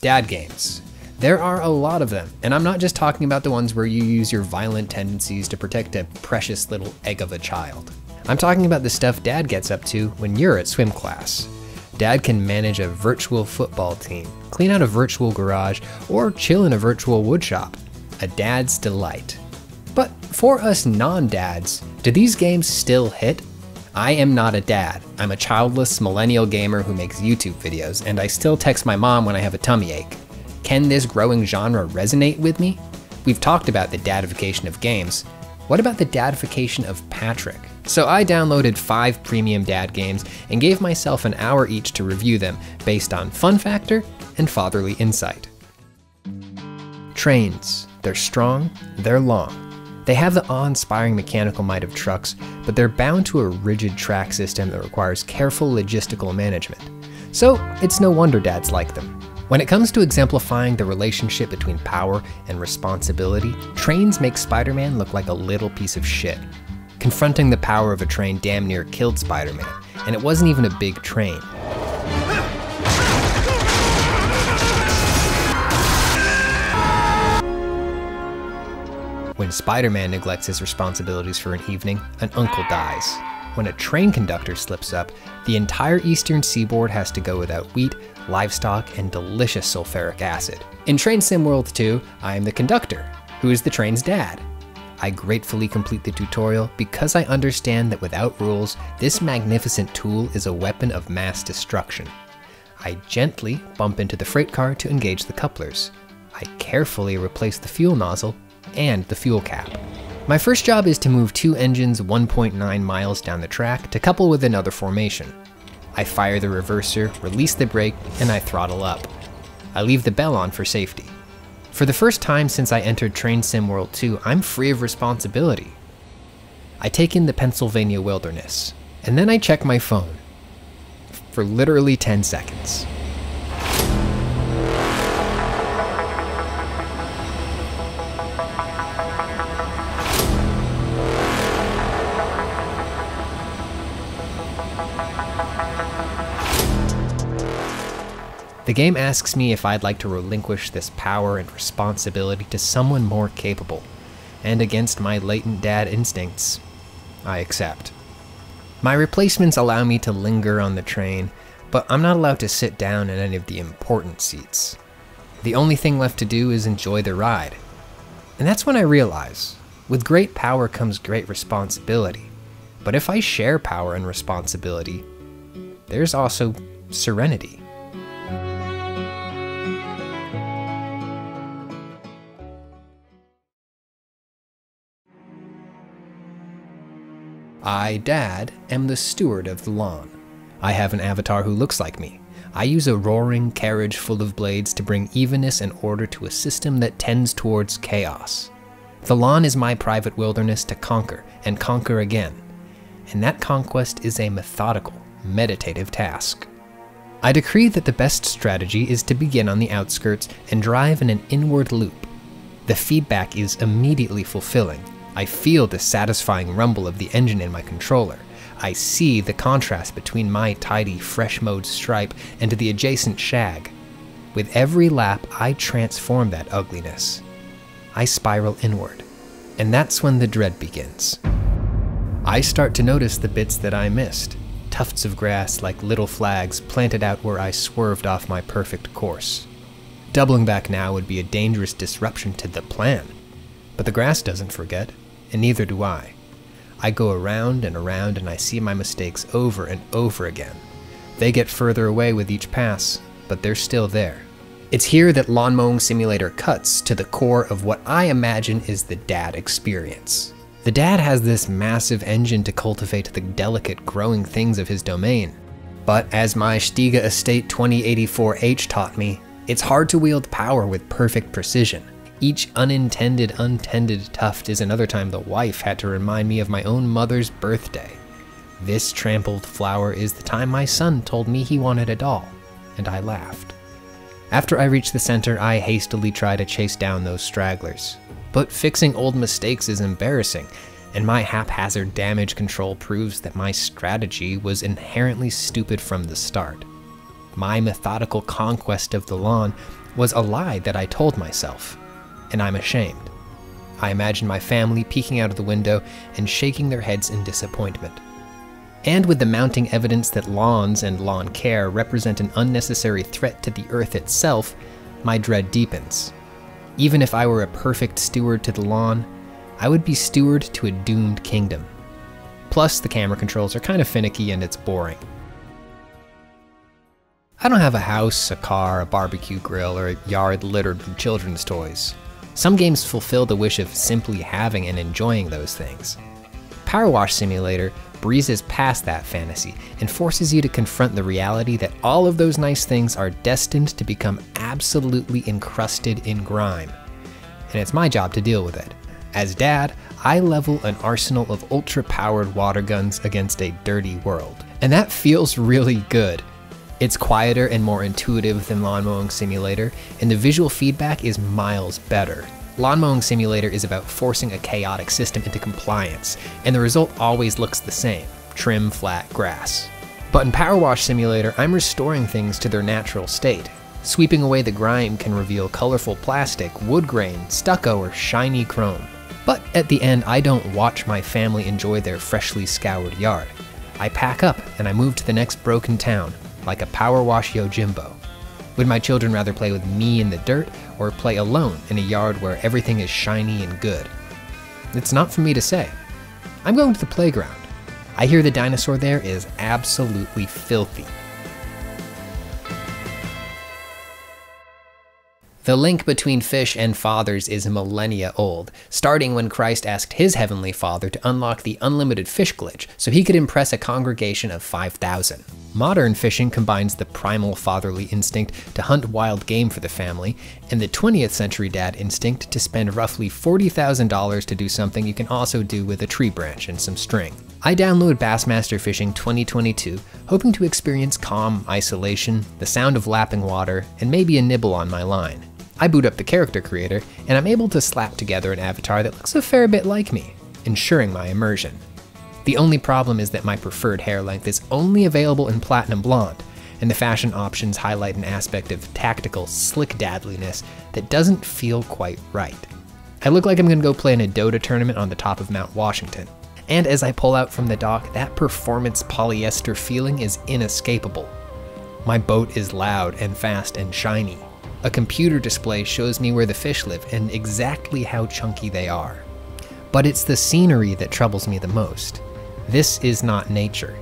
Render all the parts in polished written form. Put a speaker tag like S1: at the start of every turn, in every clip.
S1: Dad games. There are a lot of them, and I'm not just talking about the ones where you use your violent tendencies to protect a precious little egg of a child. I'm talking about the stuff Dad gets up to when you're at swim class. Dad can manage a virtual football team, clean out a virtual garage, or chill in a virtual woodshop. A dad's delight. But for us non-dads, do these games still hit? I am not a dad. I'm a childless millennial gamer who makes YouTube videos, and I still text my mom when I have a tummy ache. Can this growing genre resonate with me? We've talked about the dadification of games. What about the dadification of Patrick? So I downloaded 5 premium dad games and gave myself an hour each to review them based on fun factor and fatherly insight. Trains. They're strong, they're long. They have the awe-inspiring mechanical might of trucks, but they're bound to a rigid track system that requires careful logistical management. So it's no wonder dads like them. When it comes to exemplifying the relationship between power and responsibility, trains make Spider-Man look like a little piece of shit. Confronting the power of a train damn near killed Spider-Man, and it wasn't even a big train. When Spider-Man neglects his responsibilities for an evening, an uncle dies. When a train conductor slips up, the entire eastern seaboard has to go without wheat, livestock, and delicious sulfuric acid. In Train Sim World 2, I am the conductor, who is the train's dad. I gratefully complete the tutorial because I understand that without rules, this magnificent tool is a weapon of mass destruction. I gently bump into the freight car to engage the couplers. I carefully replace the fuel nozzle and the fuel cap. My first job is to move 2 engines 1.9 miles down the track to couple with another formation. I fire the reverser, release the brake, and I throttle up. I leave the bell on for safety. For the first time since I entered Train Sim World 2, I'm free of responsibility. I take in the Pennsylvania wilderness, and then I check my phone. For literally 10 seconds. The game asks me if I'd like to relinquish this power and responsibility to someone more capable, and against my latent dad instincts, I accept. My replacements allow me to linger on the train, but I'm not allowed to sit down in any of the important seats. The only thing left to do is enjoy the ride. And that's when I realize, with great power comes great responsibility. But if I share power and responsibility, there's also serenity. I, Dad, am the steward of the lawn. I have an avatar who looks like me. I use a roaring carriage full of blades to bring evenness and order to a system that tends towards chaos. The lawn is my private wilderness to conquer and conquer again. And that conquest is a methodical, meditative task. I decree that the best strategy is to begin on the outskirts and drive in an inward loop. The feedback is immediately fulfilling. I feel the satisfying rumble of the engine in my controller. I see the contrast between my tidy, fresh mode stripe and the adjacent shag. With every lap, I transform that ugliness. I spiral inward, and that's when the dread begins. I start to notice the bits that I missed. Tufts of grass like little flags planted out where I swerved off my perfect course. Doubling back now would be a dangerous disruption to the plan. But the grass doesn't forget, and neither do I. I go around and I see my mistakes over and over again. They get further away with each pass, but they're still there. It's here that Lawn Mowing Simulator cuts to the core of what I imagine is the dad experience. The dad has this massive engine to cultivate the delicate growing things of his domain. But as my Stiga Estate 2084H taught me, it's hard to wield power with perfect precision. Each untended tuft is another time the wife had to remind me of my own mother's birthday. This trampled flower is the time my son told me he wanted a doll, and I laughed. After I reach the center, I hastily try to chase down those stragglers. But fixing old mistakes is embarrassing, and my haphazard damage control proves that my strategy was inherently stupid from the start. My methodical conquest of the lawn was a lie that I told myself, and I'm ashamed. I imagine my family peeking out of the window and shaking their heads in disappointment. And with the mounting evidence that lawns and lawn care represent an unnecessary threat to the earth itself, my dread deepens. Even if I were a perfect steward to the lawn, I would be steward to a doomed kingdom. Plus, the camera controls are kind of finicky and it's boring. I don't have a house, a car, a barbecue grill, or a yard littered with children's toys. Some games fulfill the wish of simply having and enjoying those things. Powerwash Simulator breezes past that fantasy and forces you to confront the reality that all of those nice things are destined to become absolutely encrusted in grime. And it's my job to deal with it. As dad, I level an arsenal of ultra-powered water guns against a dirty world. And that feels really good. It's quieter and more intuitive than Lawn Mowing Simulator, and the visual feedback is miles better. Lawn Mowing Simulator is about forcing a chaotic system into compliance, and the result always looks the same: trim, flat grass. But in Powerwash Simulator, I'm restoring things to their natural state. Sweeping away the grime can reveal colorful plastic, wood grain, stucco, or shiny chrome. But at the end, I don't watch my family enjoy their freshly scoured yard. I pack up and I move to the next broken town, like a Powerwash Yojimbo. Would my children rather play with me in the dirt or play alone in a yard where everything is shiny and good? It's not for me to say. I'm going to the playground. I hear the dinosaur there is absolutely filthy. The link between fish and fathers is millennia old, starting when Christ asked his heavenly Father to unlock the unlimited fish glitch so he could impress a congregation of 5,000. Modern fishing combines the primal fatherly instinct to hunt wild game for the family and the 20th century dad instinct to spend roughly $40,000 to do something you can also do with a tree branch and some string. I download Bassmaster Fishing 2022, hoping to experience calm, isolation, the sound of lapping water, and maybe a nibble on my line. I boot up the character creator, and I'm able to slap together an avatar that looks a fair bit like me, ensuring my immersion. The only problem is that my preferred hair length is only available in platinum blonde, and the fashion options highlight an aspect of tactical, slick dadliness that doesn't feel quite right. I look like I'm gonna go play in a Dota tournament on the top of Mount Washington. And as I pull out from the dock, that performance polyester feeling is inescapable. My boat is loud and fast and shiny. A computer display shows me where the fish live and exactly how chunky they are. But it's the scenery that troubles me the most. This is not nature.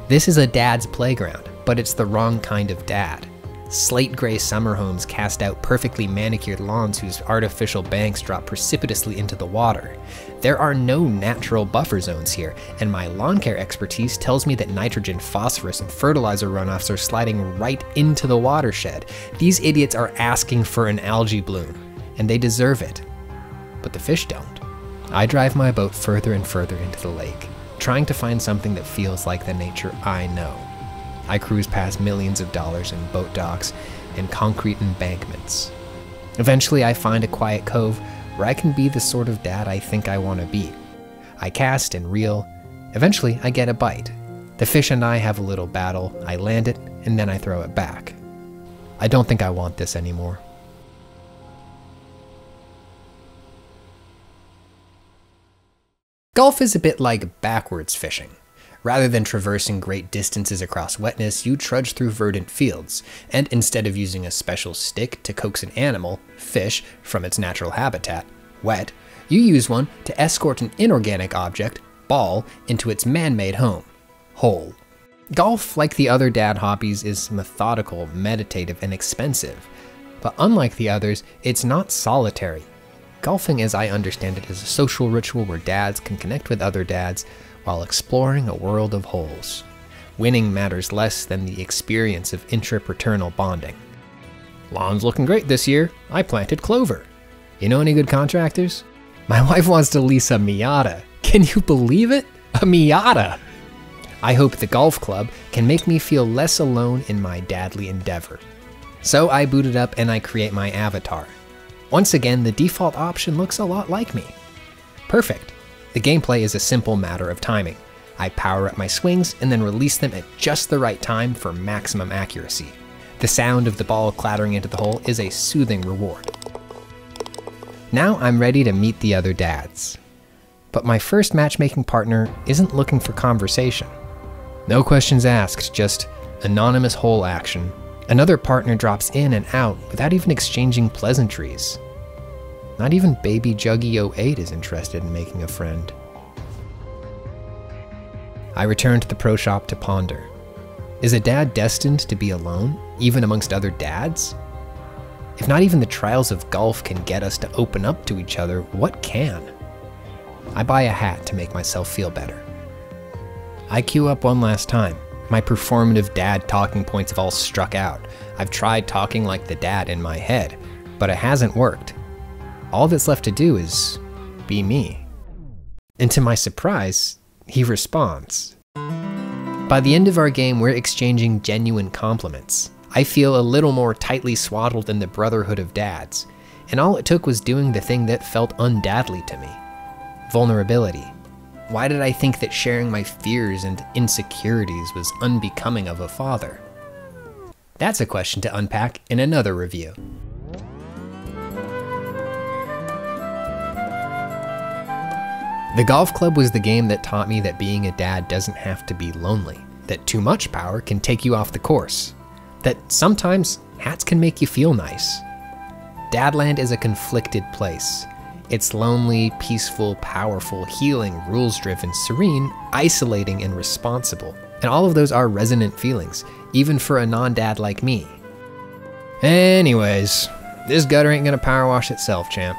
S1: This is a dad's playground, but it's the wrong kind of dad. Slate gray summer homes cast out perfectly manicured lawns whose artificial banks drop precipitously into the water. There are no natural buffer zones here, and my lawn care expertise tells me that nitrogen, phosphorus, and fertilizer runoffs are sliding right into the watershed. These idiots are asking for an algae bloom, and they deserve it. But the fish don't. I drive my boat further and further into the lake, trying to find something that feels like the nature I know. I cruise past millions of dollars in boat docks and concrete embankments. Eventually, I find a quiet cove where I can be the sort of dad I think I want to be. I cast and reel. Eventually, I get a bite. The fish and I have a little battle. I land it, and then I throw it back. I don't think I want this anymore. Golf is a bit like backwards fishing. Rather than traversing great distances across wetness, you trudge through verdant fields, and instead of using a special stick to coax an animal, fish, from its natural habitat, wet, you use one to escort an inorganic object, ball, into its man-made home, hole. Golf, like the other dad hobbies, is methodical, meditative, and expensive. But unlike the others, it's not solitary. Golfing, as I understand it, is a social ritual where dads can connect with other dads while exploring a world of holes. Winning matters less than the experience of intrapaternal bonding. Lawn's looking great this year. I planted clover. You know any good contractors? My wife wants to lease a Miata. Can you believe it? A Miata! I hope the golf club can make me feel less alone in my dadly endeavor. So I boot it up and I create my avatar. Once again, the default option looks a lot like me. Perfect. The gameplay is a simple matter of timing. I power up my swings and then release them at just the right time for maximum accuracy. The sound of the ball clattering into the hole is a soothing reward. Now I'm ready to meet the other dads. But my first matchmaking partner isn't looking for conversation. No questions asked, just anonymous hole action. Another partner drops in and out without even exchanging pleasantries. Not even baby Juggy 08 is interested in making a friend. I return to the pro shop to ponder. Is a dad destined to be alone, even amongst other dads? If not even the trials of golf can get us to open up to each other, what can? I buy a hat to make myself feel better. I queue up one last time. My performative dad talking points have all struck out. I've tried talking like the dad in my head, but it hasn't worked. All that's left to do is be me. And to my surprise, he responds. By the end of our game, we're exchanging genuine compliments. I feel a little more tightly swaddled in the brotherhood of dads, and all it took was doing the thing that felt undadly to me. Vulnerability. Why did I think that sharing my fears and insecurities was unbecoming of a father? That's a question to unpack in another review. The golf club was the game that taught me that being a dad doesn't have to be lonely, that too much power can take you off the course, that sometimes hats can make you feel nice. Dadland is a conflicted place. It's lonely, peaceful, powerful, healing, rules-driven, serene, isolating, and responsible. And all of those are resonant feelings, even for a non-dad like me. Anyways, this gutter ain't gonna power wash itself, champ.